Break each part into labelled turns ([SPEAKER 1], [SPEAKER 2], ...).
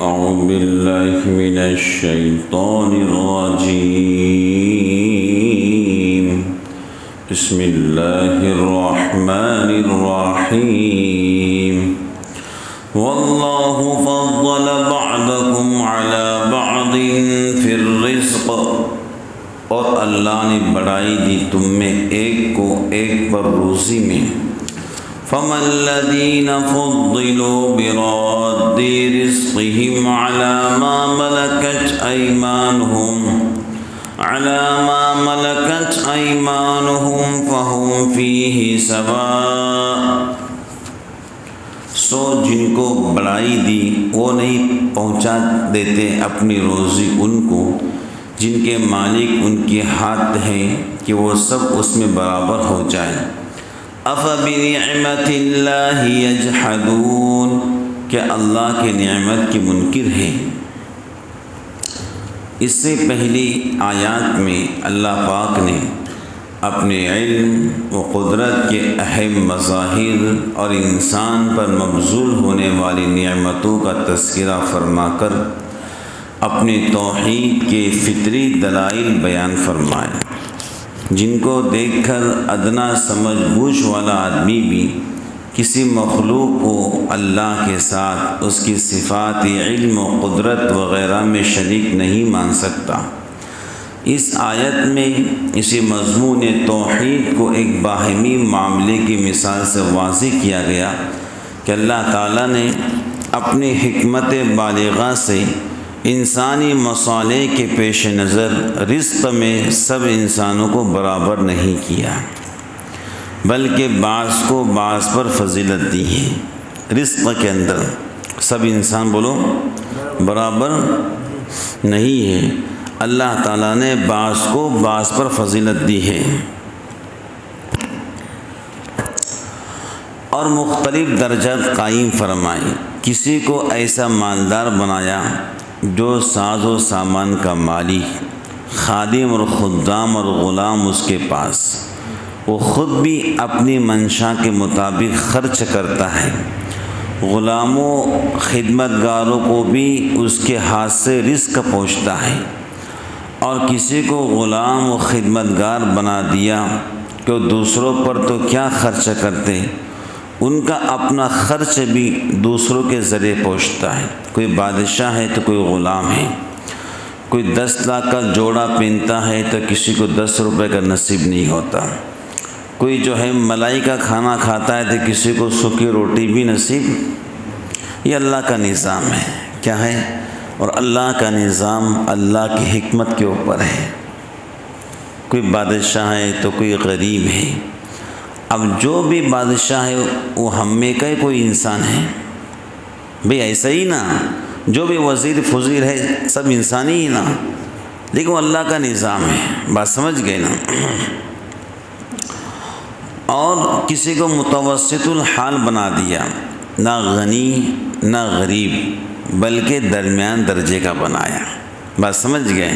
[SPEAKER 1] أعوذ بالله من الشيطان الرجيم بسم الله الرحمن الرحيم والله فضل بعضكم على بعض في الرزق اور اللہ نے بڑھائی دی تم میں ایک کو ایک پر روزی میں فَمَا الَّذِينَ فُضِّلُوا بِرَادِّ رِزْقِهِمْ عَلَى مَا مَلَكَتْ أَيْمَانُهُمْ فَهُمْ فِيهِ سَوَاءٌ سو جن کو بڑھائی دی وہ نہیں پہنچا دیتے اپنی روزی ان کو جن کے مالک ان کے ہاتھ ہیں کہ وہ سب اس میں برابر ہو جائیں أَفَبِنِعْمَةِ اللَّهِ يَجْحَدُونَ کہ اللہ کے نعمت کی منکر ہیں۔ اس سے پہلی آیات میں اللہ پاک نے اپنے علم و قدرت کے اہم مظاہر اور انسان پر مبذول ہونے والی نعمتوں کا تذکرہ فرما کر اپنے توحید کے فطری دلائل بیان فرمائے جن کو دیکھ کر ادنا سمجھ بوجھ والا آدمی بھی کسی مخلوق کو اللہ کے ساتھ اس کی صفات علم و قدرت وغیرہ میں شریک نہیں مان سکتا۔ اس آیت میں اسی مضمون توحید کو ایک باہمی معاملے کی مثال سے واضح کیا گیا کہ اللہ تعالیٰ نے اپنی حکمت بالغہ سے انسانی مصالح کے پیش نظر رزق میں سب انسانوں کو برابر نہیں کیا بلکہ بعض کو بعض پر فضیلت دی ہے۔ رزق کے اندر سب انسان بولو برابر نہیں ہے، اللہ تعالیٰ نے بعض کو بعض پر فضیلت دی ہے اور مختلف درجات قائم فرمائی۔ کسی کو ایسا مالدار بنایا جو ساز و سامان کا مالی، خادم اور خدام اور غلام اس کے پاس، وہ خود بھی اپنی منشا کے مطابق خرچ کرتا ہے، غلاموں خدمت گاروں کو بھی اس کے ہاتھ سے رزق پہنچتا ہے۔ اور کسی کو غلام و خدمت گار بنا دیا کہ دوسروں پر تو کیا خرچ کرتے، ان کا اپنا خرچ بھی دوسروں کے ذریعے پہنچتا ہے۔ کوئی بادشاہ ہے تو کوئی غلام ہے، کوئی 10 لاکھ کا جوڑا پہنتا ہے تو کسی کو 10 روپے کا نصیب نہیں ہوتا، کوئی جو ہے ملائی کا کھانا کھاتا ہے تو کسی کو سوکھی روٹی بھی نصیب۔ یہ اللہ کا نظام ہے، کیا ہے؟ اور اللہ کا نظام اللہ کی حکمت کے اوپر ہے۔ کوئی بادشاہ ہے تو کوئی غریب ہے۔ اب جو بھی بادشاہ ہے وہ ہم میں کا کوئی انسان ہے بھئی، ایسا ہی نا، جو بھی وزیر فضیر ہے سب انسانی ہی نا، لیکن وہ اللہ کا نظام ہے، بات سمجھ گئے نا۔ اور کسی کو متوسط الحال بنا دیا، نہ غنی نہ غریب بلکہ درمیان درجے کا بنایا، بات سمجھ گئے۔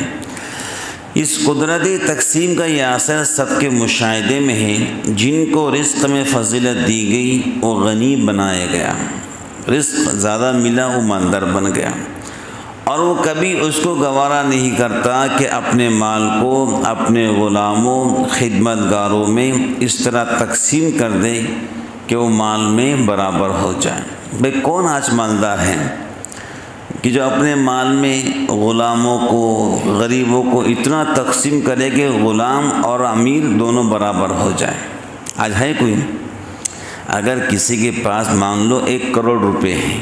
[SPEAKER 1] اس قدرتی تقسیم کا یہ اثر سب کے مشاہدے میں ہے۔ جن کو رزق میں فضیلت دی گئی وہ غنی بنایا گیا، رزق زیادہ ملا وہ مالدار بن گیا، اور وہ کبھی اس کو گوارا نہیں کرتا کہ اپنے مال کو اپنے غلاموں خدمت گاروں میں اس طرح تقسیم کر دے کہ وہ مال میں برابر ہو جائے۔ بھئی کون آج مالدار ہے کہ جو اپنے مال میں غلاموں کو غریبوں کو اتنا تقسیم کرے کہ غلام اور امیر دونوں برابر ہو جائے؟ آج ہے کوئی؟ اگر کسی کے پاس مان لو 1 کروڑ روپے ہیں،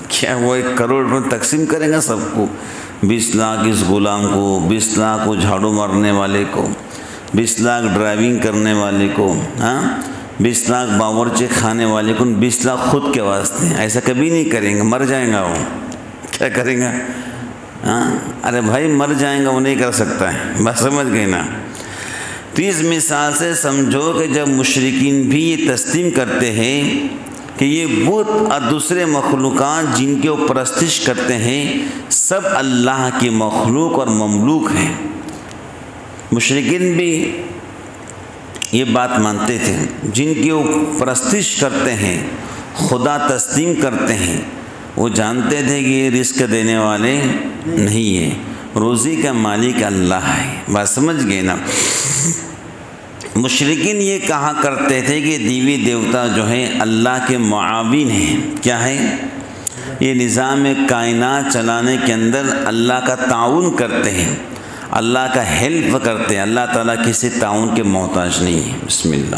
[SPEAKER 1] کیا وہ 1 کروڑ روپے تقسیم کریں گا سب کو؟ 20 لاکھ اس غلام کو، 20 لاکھ وہ جھاڑو مارنے والے کو، 20 لاکھ ڈرائیونگ کرنے والے کو، 20 لاکھ باورچی کھانے والے کو، 20 لاکھ خود کے واسطے؟ ایسا کبھی نہیں کریں گے، مر جائیں گا وہ، کیا کریں گا؟ ارے بھائی مر جائیں گا، وہ نہیں کر سکتا ہے، بس سمجھ گئے نا۔ تو اس مثال سے سمجھو کہ جب مشرکین بھی یہ تسلیم کرتے ہیں کہ یہ بت اور دوسرے مخلوقات جن کے وہ پرستش کرتے ہیں سب اللہ کی مخلوق اور مملوک ہیں، مشرکین بھی یہ بات مانتے تھے، جن کی وہ پرستش کرتے ہیں خدا تسلیم کرتے ہیں وہ جانتے تھے کہ یہ رزق دینے والے نہیں ہیں، روزی کا مالک اللہ ہے۔ بات سمجھ گئے نا؟ مشرکین یہ کہا کرتے تھے کہ دیوی دیوتا جو ہے اللہ کے معاون ہیں۔ کیا ہے؟ یہ نظام کائنات چلانے کے اندر اللہ کا تعاون کرتے ہیں، اللہ کا ہیلپ کرتے ہیں۔ اللہ تعالیٰ کسی تعاون کے محتاج نہیں ہے۔ بسم اللہ،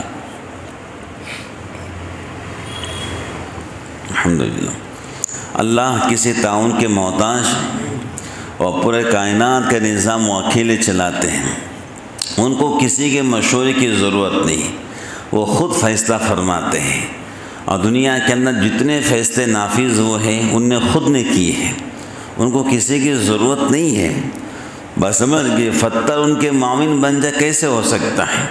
[SPEAKER 1] الحمدللہ۔ اللہ کسی تعاون کے محتاج اور پورے کائنات کا نظام وہ اکیلے چلاتے ہیں، ان کو کسی کے مشورے کی ضرورت نہیں، وہ خود فیصلہ فرماتے ہیں، اور دنیا کے اندر جتنے فیصلے نافذ ہوئے ہیں ان نے خود نے کیے ہیں، ان کو کسی کی ضرورت نہیں ہے۔ بس سمجھ گئے؟ پتھر ان کے معاون بن جائے کیسے ہو سکتا ہے؟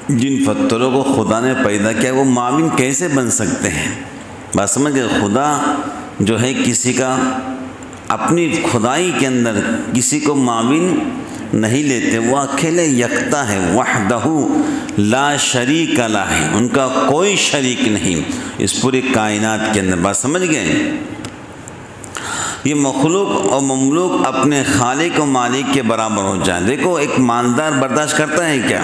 [SPEAKER 1] جن پتھروں کو خدا نے پیدا کیا وہ معاون کیسے بن سکتے ہیں؟ بات سمجھ گئے؟ خدا جو ہے کسی کا اپنی خدائی کے اندر کسی کو معاون نہیں لیتے، وہ اکیلے یکتا ہے، وحدہ لا شریک لہ ہے، ان کا کوئی شریک نہیں اس پوری کائنات کے اندر۔ بات سمجھ گئے؟ یہ مخلوق اور مملوک اپنے خالق و مالک کے برابر ہو جائیں۔ دیکھو ایک مالدار برداشت کرتا ہے کیا؟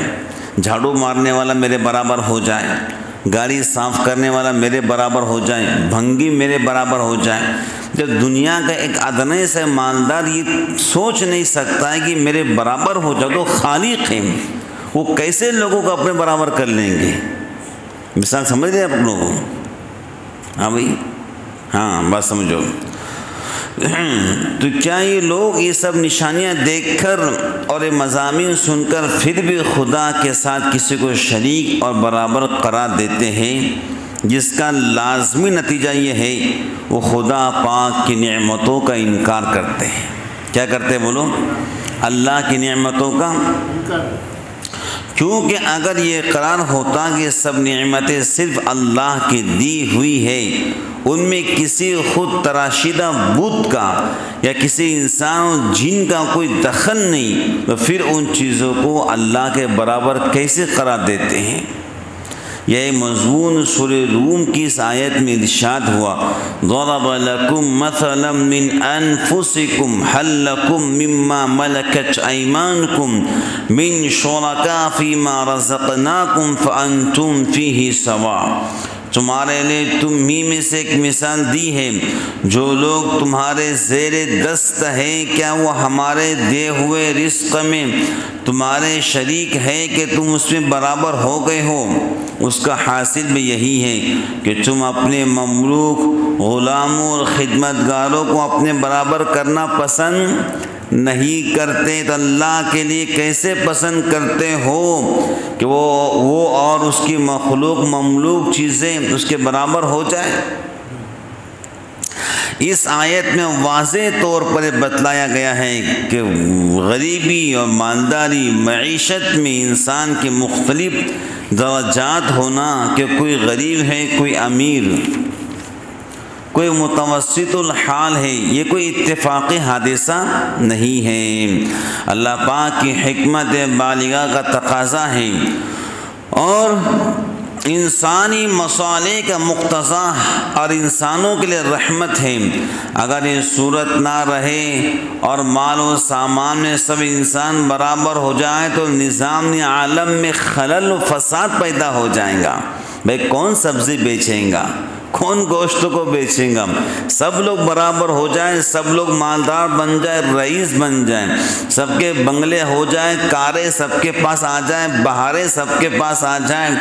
[SPEAKER 1] جھاڑو مارنے والا میرے برابر ہو جائے، گاڑی صاف کرنے والا میرے برابر ہو جائے، بھنگی میرے برابر ہو جائے۔ جب دنیا کا ایک ادنے سے مالدار یہ سوچ نہیں سکتا ہے کہ میرے برابر ہو جائے، تو خالق ہیں وہ کیسے لوگوں کو اپنے برابر کر لیں گے؟ مثال سمجھ رہے آپ لوگوں؟ ہاں بھائی، ہاں بات سمجھو۔ تو کیا یہ لوگ یہ سب نشانیاں دیکھ کر اور یہ مضامین سن کر پھر بھی خدا کے ساتھ کسی کو شریک اور برابر قرار دیتے ہیں؟ جس کا لازمی نتیجہ یہ ہے وہ خدا پاک کی نعمتوں کا انکار کرتے ہیں۔ کیا کرتے ہیں بولو؟ اللہ کی نعمتوں کا۔ کیونکہ اگر یہ اقرار ہوتا کہ سب نعمتیں صرف اللہ کی دی ہوئی ہے، ان میں کسی خود تراشیدہ بت کا یا کسی انسان و جن کا کوئی دخل نہیں، تو پھر ان چیزوں کو اللہ کے برابر کیسے قرار دیتے ہیں؟ یہ مضمون سورہ روم کی اس آیت میں ارشاد ہوا، ضرب لکم مثلا من انفسکم هل لکم مما ملکت ایمانکم من شرکاء فیما رزقناکم فانتم فیہ سواء۔ تمہارے لیے تم ہی میں سے ایک مثال دی ہے، جو لوگ تمہارے زیر دست ہیں کیا وہ ہمارے دے ہوئے رزق میں تمہارے شریک ہے کہ تم اس میں برابر ہو گئے ہو؟ اس کا حاصل بھی یہی ہے کہ تم اپنے مملوک غلاموں اور خدمتگاروں کو اپنے برابر کرنا پسند نہیں کرتے، تو اللہ کے لیے کیسے پسند کرتے ہو کہ وہ اور اس کی مخلوق مملوک چیزیں اس کے برابر ہو جائیں؟ اس آیت میں واضح طور پر بتلایا گیا ہے کہ غریبی اور مالداری معیشت میں انسان کے مختلف درجات ہونا، کہ کوئی غریب ہے، کوئی امیر، کوئی متوسط الحال ہے، یہ کوئی اتفاقی حادثہ نہیں ہے، اللہ پاک کی حکمت بالغہ کا تقاضا ہے اور انسانی مصالح کا مقتضا اور انسانوں کے لیے رحمت ہے۔ اگر یہ صورت نہ رہے اور مال و سامان میں سب انسان برابر ہو جائے تو نظام عالم میں خلل و فساد پیدا ہو جائے گا۔ بھائی کون سبزی بیچیں گا، کون گوشت کو بیچیں گا؟ سب لوگ برابر ہو جائیں، سب لوگ مالدار بن جائیں، رئیس بن جائیں، سب کے بنگلے ہو جائیں، کاریں سب کے پاس آ جائیں، بہاریں سب کے پاس آ جائیں،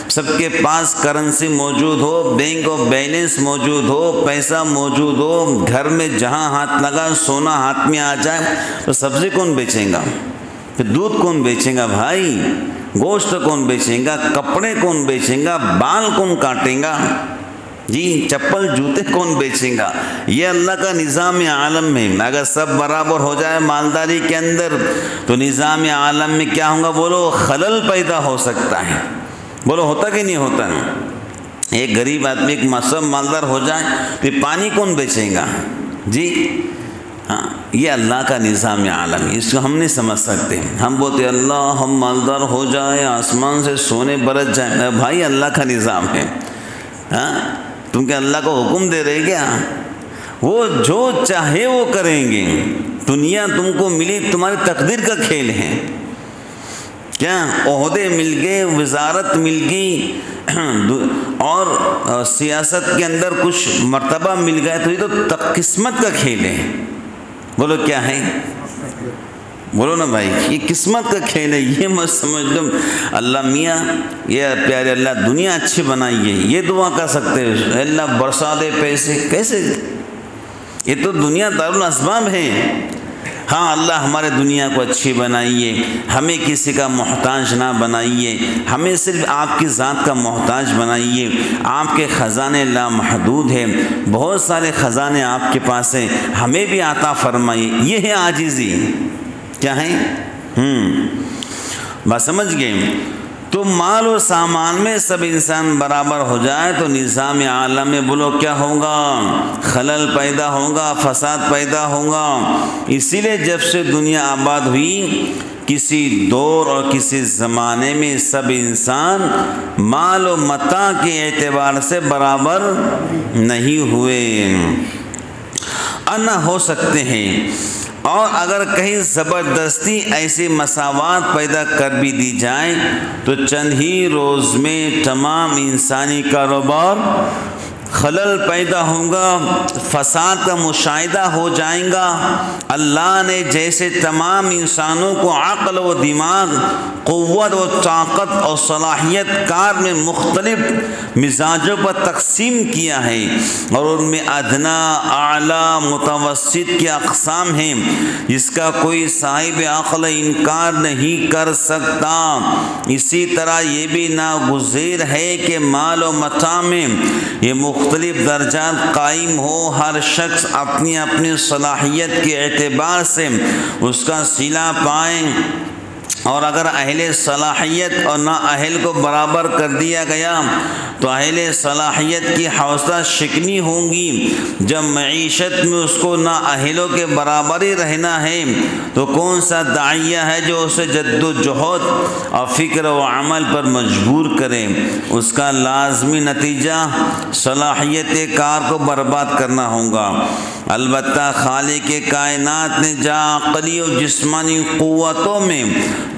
[SPEAKER 1] سب کے پاس کرنسی موجود ہو، بینک آف بیلنس موجود ہو، پیسہ موجود ہو، گھر میں جہاں ہاتھ لگا سونا ہاتھ میں آ جائے، تو سبزی کون بیچیں گا؟ پھر دودھ کون بیچیں گا بھائی؟ گوشت کون بیچیں گا؟ کپڑے کون بیچیں گا؟ بال کون کاٹیں گا؟ جی چپل جوتے کون بیچیں گا؟ یہ اللہ کا نظام عالم ہے۔ اگر سب برابر ہو جائے مالداری کے اندر تو نظام عالم میں کیا ہوگا بولو؟ خلل پیدا ہو سکتا ہے۔ بولو ہوتا کہ نہیں ہوتا؟ ایک غریب آدمی ایک سب مالدار ہو جائے تو پانی کون بیچیں گا؟ جی ہاں، یہ اللہ کا نظام عالم ہے، اس کو ہم نہیں سمجھ سکتے۔ ہم بولتے اللہ ہم مالدار ہو جائیں، آسمان سے سونے برس جائیں، بھائی اللہ کا نظام ہے۔ ہاں تم کیا اللہ کو حکم دے رہے کیا؟ وہ جو چاہے وہ کریں گے. دنیا تم کو ملی تمہاری تقدیر کا کھیل ہے. کیا عہدے مل گئے، وزارت مل گئی اور سیاست کے اندر کچھ مرتبہ مل گیا، تو یہ تو قسمت کا کھیل ہے. بولو کیا ہے؟ بولو نا بھائی، یہ قسمت کا کھیل ہے. یہ مت سمجھ لو اللہ میاں یہ پیارے اللہ دنیا اچھی بنائی ہے، یہ دعا کر سکتے ہو اللہ برسا دے پیسے. کیسے؟ یہ تو دنیا دارالاسباب ہے. ہاں اللہ ہمارے دنیا کو اچھی بنائیے، ہمیں کسی کا محتاج نہ بنائیے، ہمیں صرف آپ کی ذات کا محتاج بنائیے. آپ کے خزانے لامحدود ہیں، بہت سارے خزانے آپ کے پاس ہیں، ہمیں بھی عطا فرمائیے. یہ ہے عاجزی. کیا ہے؟ بات سمجھ گئے؟ تو مال و سامان میں سب انسان برابر ہو جائے تو نظام عالم میں بولو کیا ہوگا؟ خلل پیدا ہوگا، فساد پیدا ہوگا. اسی لیے جب سے دنیا آباد ہوئی، کسی دور اور کسی زمانے میں سب انسان مال و متاع کے اعتبار سے برابر نہیں ہوئے. نہ ہو سکتے ہیں. اور اگر کہیں زبردستی ایسی مساوات پیدا کر بھی دی جائے تو چند ہی روز میں تمام انسانی کاروبار خلل پیدا ہوگا، فساد کا مشاہدہ ہو جائے گا. اللہ نے جیسے تمام انسانوں کو عقل و دماغ، قوت و طاقت اور صلاحیت کار میں مختلف مزاجوں پر تقسیم کیا ہے، اور ان میں ادنا، اعلیٰ، متوسط کی اقسام ہیں جس کا کوئی صاحب عقل انکار نہیں کر سکتا. اسی طرح یہ بھی ناگزیر ہے کہ مال و متاع میں یہ مختلف درجات قائم ہو. ہر شخص اپنی اپنی صلاحیت کے اعتبار سے اس کا صلہ پائیں، اور اگر اہل صلاحیت اور نااہل کو برابر کر دیا گیا تو اہل صلاحیت کی حوصلہ شکنی ہوں گی. جب معیشت میں اس کو نااہلوں کے برابر ہی رہنا ہے تو کون سا داعیہ ہے جو اسے جد و جہد اور فکر و عمل پر مجبور کرے؟ اس کا لازمی نتیجہ صلاحیت کار کو برباد کرنا ہوگا. البتہ خالق کائنات نے جہاں عقلی و جسمانی قوتوں میں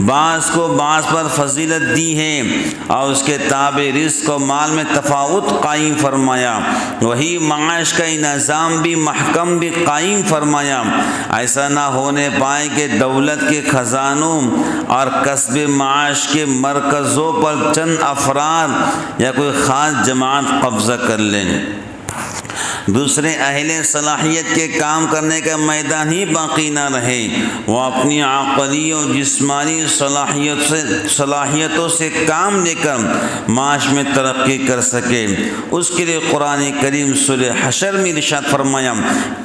[SPEAKER 1] بعض کو بعض پر فضیلت دی ہے اور اس کے تابع رزق و مال میں تفاوت قائم فرمایا، وہی معاش کا نظام بھی محکم بھی قائم فرمایا. ایسا نہ ہونے پائے کہ دولت کے خزانوں اور کسب معاش کے مرکزوں پر چند افراد یا کوئی خاص جماعت قبضہ کر لیں، دوسرے اہل صلاحیت کے کام کرنے کا میدان ہی باقی نہ رہے، وہ اپنی عقلی اور جسمانی صلاحیتوں سے کام لے کر معاش میں ترقی کر سکے. اس کے لیے قرآن کریم سورہ حشر میں ارشاد فرمایا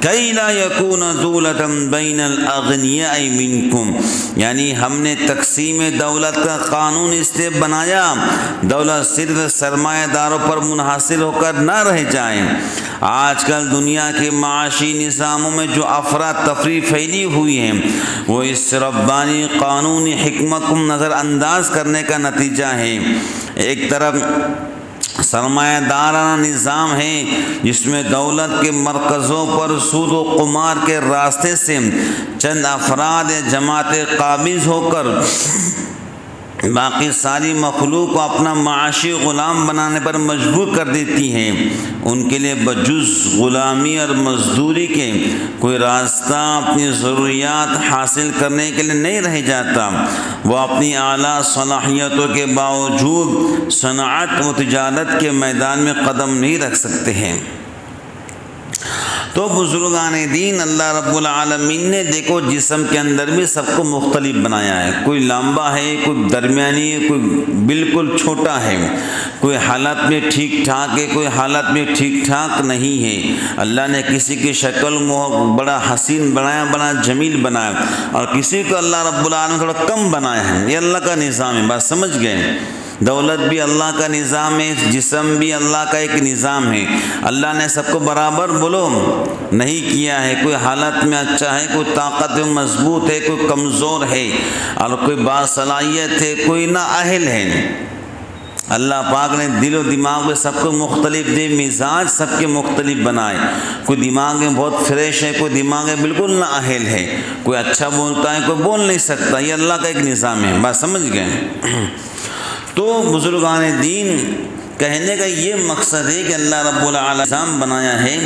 [SPEAKER 1] کَإْ لَا يَكُونَ دُولَةً بَيْنَ الْأَغْنِيَاءِ مِنْكُمْ، یعنی ہم نے تقسیم دولت کا قانون اس لیے بنایا دولت صرف سرمایہ داروں پر منحصر ہو کر نہ رہ جائیں. آج کل دنیا کے معاشی نظاموں میں جو افراتفری پھیلی ہوئی ہیں وہ اس ربانی قانونی حکمت کو نظر انداز کرنے کا نتیجہ ہے. ایک طرف سرمایہ دارانہ نظام ہے جس میں دولت کے مرکزوں پر سود و قمار کے راستے سے چند افراد یا جماعتیں قابض ہو کر باقی ساری مخلوق کو اپنا معاشی غلام بنانے پر مجبور کر دیتی ہیں. ان کے لیے بجز غلامی اور مزدوری کے کوئی راستہ اپنی ضروریات حاصل کرنے کے لیے نہیں رہ جاتا. وہ اپنی اعلیٰ صلاحیتوں کے باوجود صنعت و تجارت کے میدان میں قدم نہیں رکھ سکتے ہیں. تو بزرگان دین اللہ رب العالمین نے دیکھو جسم کے اندر بھی سب کو مختلف بنایا ہے. کوئی لمبا ہے، کوئی درمیانی ہے، کوئی بالکل چھوٹا ہے، کوئی حالت میں ٹھیک ٹھاک ہے، کوئی حالت میں ٹھیک ٹھاک نہیں ہے. اللہ نے کسی کی شکل بڑا حسین بنایا، بڑا جمیل بنایا، اور کسی کو اللہ رب العالمین تھوڑا کم بنایا ہے. یہ اللہ کا نظام ہے. بات سمجھ گئے؟ دولت بھی اللہ کا نظام ہے، جسم بھی اللہ کا ایک نظام ہے. اللہ نے سب کو برابر بولو نہیں کیا ہے. کوئی حالت میں اچھا ہے، کوئی طاقت میں مضبوط ہے، کوئی کمزور ہے، اور کوئی باصلاحیت ہے، کوئی نااہل ہے. اللہ پاک نے دل و دماغ میں سب کو مختلف دے، مزاج سب کے مختلف بنائے۔ کوئی دماغ میں بہت فریش ہے، کوئی دماغ میں بالکل نااہل ہے، کوئی اچھا بولتا ہے، کوئی بول نہیں سکتا۔ یہ اللہ کا ایک نظام ہے، بات سمجھ گئے؟ تو بزرگان دین کہنے کا یہ مقصد ہے کہ اللہ رب العالمین نظام بنایا ہے،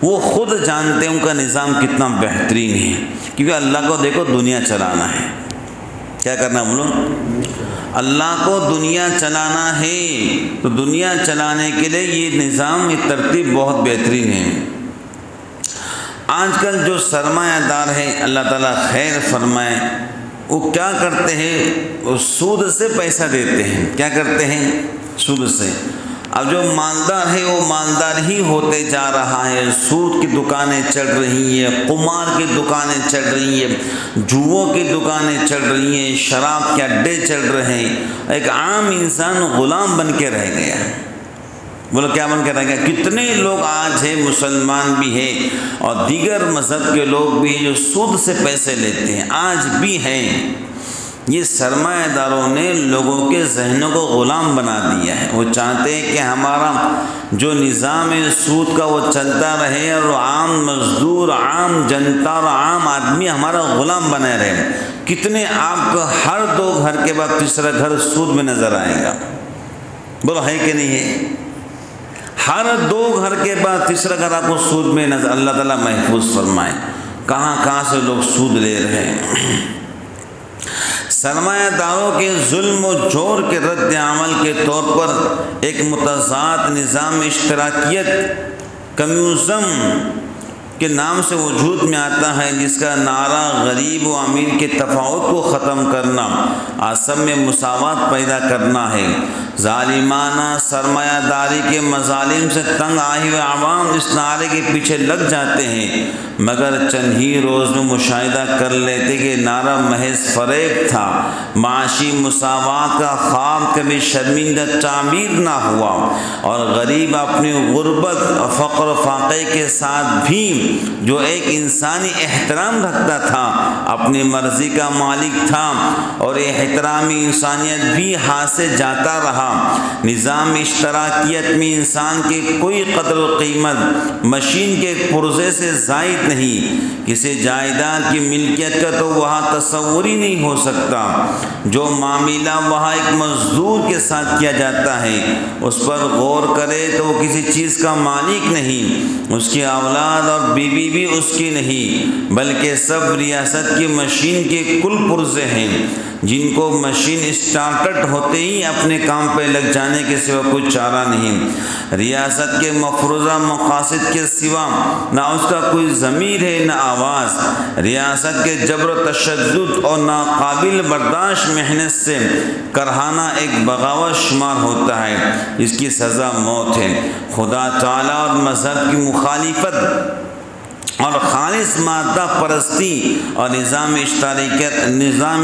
[SPEAKER 1] وہ خود جانتے ہیں ان کا نظام کتنا بہترین ہے، کیونکہ اللہ کو دیکھو دنیا چلانا ہے۔ کیا کرنا بولو؟ اللہ کو دنیا چلانا ہے، تو دنیا چلانے کے لیے یہ نظام، یہ ترتیب بہت بہترین ہے۔ آج کل جو سرمایہ دار ہے، اللہ تعالیٰ خیر فرمائے، وہ کیا کرتے ہیں؟ وہ سود سے پیسہ دیتے ہیں۔ کیا کرتے ہیں؟ سود سے۔ اب جو مالدار ہے وہ مالدار ہی ہوتے جا رہا ہے، سود کی دکانیں چل رہی ہیں، قمار کی دکانیں چل رہی ہیں، جوؤں کی دکانیں چل رہی ہیں، شراب کے اڈے چل رہے ہیں، ایک عام انسان غلام بن کے رہ گیا۔ بولو کیا بن کے رہ گیا؟ کتنے لوگ آج ہیں، مسلمان بھی ہیں اور دیگر مذہب کے لوگ بھی ہیں، جو سود سے پیسے لیتے ہیں، آج بھی ہیں۔ یہ سرمایہ داروں نے لوگوں کے ذہنوں کو غلام بنا دیا ہے۔ وہ چاہتے ہیں کہ ہمارا جو نظام ہے سود کا وہ چلتا رہے، اور عام مزدور، عام جنتا اور عام آدمی ہمارا غلام بنے رہے۔ کتنے آپ کو ہر 2 گھر کے بعد تیسرا گھر سود میں نظر آئے گا؟ بولو ہے کہ نہیں ہے؟ ہر 2 گھر کے بعد تیسرا گھر آپ کو سود میں نظر۔ اللہ تعالیٰ محفوظ فرمائے، کہاں سے لوگ سود لے رہے ہیں۔ سرمایہ داروں کے ظلم و جور کے رد عمل کے طور پر ایک متضاد نظام اشتراکیت کمیونزم کے نام سے وجود میں آتا ہے، جس کا نعرہ غریب و امیر کے تفاوت کو ختم کرنا، آسم میں مساوات پیدا کرنا ہے۔ ظالمانہ سرمایہ داری کے مظالم سے تنگ آئے ہوئے عوام اس نعرے کے پیچھے لگ جاتے ہیں، مگر چند ہی روز میں مشاہدہ کر لیتے کہ نعرہ محض فریب تھا۔ معاشی مساوات کا خواب کبھی شرمندہ تعمیر نہ ہوا، اور غریب اپنی غربت اور فقر و فاقے کے ساتھ بھی جو ایک انسانی احترام رکھتا تھا، اپنی مرضی کا مالک تھا، اور یہ احترامی انسانیت بھی ہاتھ سے جاتا رہا۔ نظام اشتراکیت میں انسان کی کوئی قدر و قیمت مشین کے پرزے سے زائد نہیں۔ کسی جائیداد کی ملکیت کا تو وہاں تصور ہی نہیں ہو سکتا۔ جو معاملہ وہاں ایک مزدور کے ساتھ کیا جاتا ہے، اس پر غور کرے تو وہ کسی چیز کا مالک نہیں، اس کی اولاد اور بیوی بھی اس کی نہیں، بلکہ سب ریاست کی مشین کے کل پرزے ہیں، جن کو مشین اسٹارٹڈ ہوتے ہی اپنے کام پہ لگ جانے کے سوا کوئی چارہ نہیں۔ ریاست کے مفروضہ مقاصد کے سوا نہ اس کا کوئی ضمیر ہے، نہ آواز۔ ریاست کے جبر و تشدد اور ناقابل برداشت محنت سے کرہانہ ایک بغاوت شمار ہوتا ہے، جس کی سزا موت ہے۔ خدا تعالیٰ اور مذہب کی مخالفت اور خالص مادہ پرستی اور نظام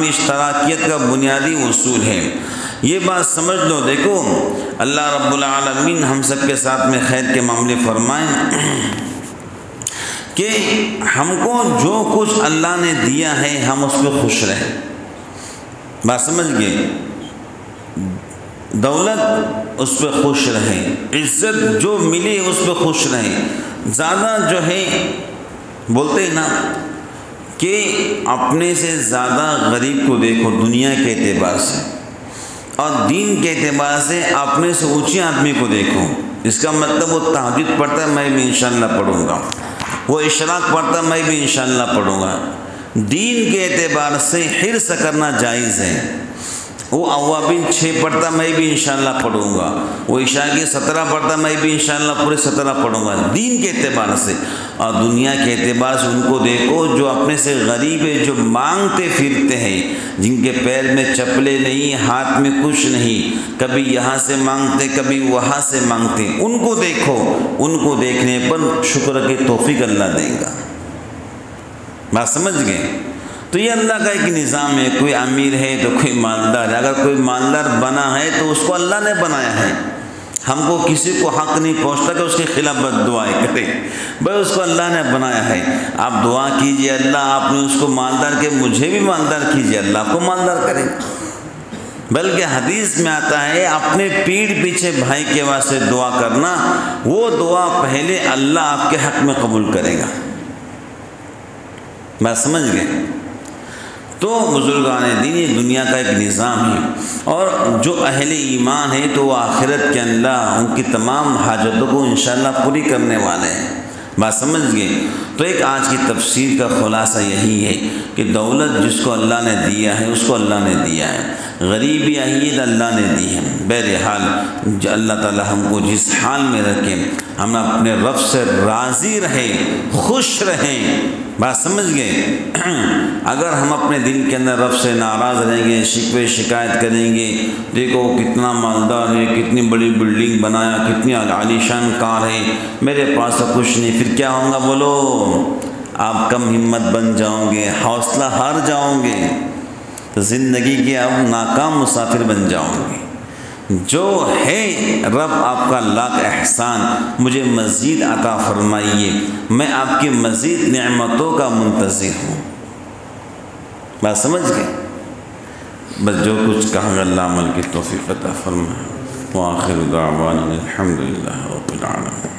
[SPEAKER 1] اشتراکیت کا بنیادی اصول ہے۔ یہ بات سمجھ لو۔ دیکھو اللہ رب العالمین ہم سب کے ساتھ میں خیر کے معاملے فرمائیں کہ ہم کو جو کچھ اللہ نے دیا ہے ہم اس پہ خوش رہیں۔ بات سمجھ گئے؟ دولت اس پہ خوش رہیں، عزت جو ملی اس پہ خوش رہیں۔ زیادہ جو ہے بولتے ہیں نا کہ اپنے سے زیادہ غریب کو دیکھو دنیا کے اعتبار سے، اور دین کے اعتبار سے اپنے سے اونچے آدمی کو دیکھو۔ اس کا مطلب وہ تہجد پڑھتا ہے، میں بھی انشاءاللہ پڑھوں گا، وہ اشراق پڑھتا ہے، میں بھی انشاءاللہ پڑھوں گا۔ دین کے اعتبار سے حرص کرنا جائز ہے۔ وہ اوابین 6 پڑھتا، میں بھی انشاءاللہ پڑھوں گا، وہ عشاء کی 17 پڑھتا، میں بھی انشاءاللہ پورے 17 پڑھوں گا، دین کے اعتبار سے۔ اور دنیا کے اعتبار سے ان کو دیکھو جو اپنے سے غریب ہے، جو مانگتے پھرتے ہیں، جن کے پیر میں چپلے نہیں، ہاتھ میں کچھ نہیں، کبھی یہاں سے مانگتے کبھی وہاں سے مانگتے، ان کو دیکھو۔ ان کو دیکھنے پر شکر کی توفیق اللہ دے گا۔ بات سمجھ گئے؟ تو یہ اللہ کا ایک نظام ہے، کوئی امیر ہے تو کوئی مالدار ہے۔ اگر کوئی مالدار بنا ہے تو اس کو اللہ نے بنایا ہے، ہم کو کسی کو حق نہیں پہنچتا کہ اس کے خلاف بد دعائیں کرے، بھائی اس کو اللہ نے بنایا ہے۔ آپ دعا کیجئے اللہ آپ نے اس کو مالدار کہ مجھے بھی مالدار کیجئے، اللہ کو مالدار کرے۔ بلکہ حدیث میں آتا ہے اپنے پیٹھ پیچھے بھائی کے واسطے دعا کرنا، وہ دعا پہلے اللہ آپ کے حق میں قبول کرے گا۔ بات سمجھ گئے؟ تو بزرگان دین یہ دنیا کا ایک نظام ہے، اور جو اہل ایمان ہے تو وہ آخرت کے اللہ ان کی تمام حاجتوں کو انشاءاللہ پوری کرنے والے ہیں۔ بات سمجھ گئے؟ تو ایک آج کی تفسیر کا خلاصہ یہی ہے کہ دولت جس کو اللہ نے دیا ہے اس کو اللہ نے دیا ہے، غریبی عید اللہ نے دی ہے۔ بہرحال اللہ تعالی ہم کو جس حال میں رکھے، ہم اپنے رب سے راضی رہیں، خوش رہیں۔ بات سمجھ گئے؟ اگر ہم اپنے دل کے اندر رب سے ناراض رہیں گے، شکوے شکایت کریں گے، دیکھو کتنا مالدار ہے، کتنی بڑی بلڈنگ بنایا، کتنی عالیشان کار ہے، میرے پاس تو کچھ نہیں، پھر کیا ہوگا بولو؟ آپ کم ہمت بن جاؤ گے، حوصلہ ہار جاؤ گے، تو زندگی کے اب ناکام مسافر بن جاؤ گے۔ جو ہے رب آپ کا لاکھ احسان، مجھے مزید عطا فرمائیے، میں آپ کی مزید نعمتوں کا منتظر ہوں۔ بات سمجھ گئے؟ بس جو کچھ کہا اللہ عمل کی توفیق عطا فرمائے۔ وآخر دعوانا الحمدللہ رب العالمین۔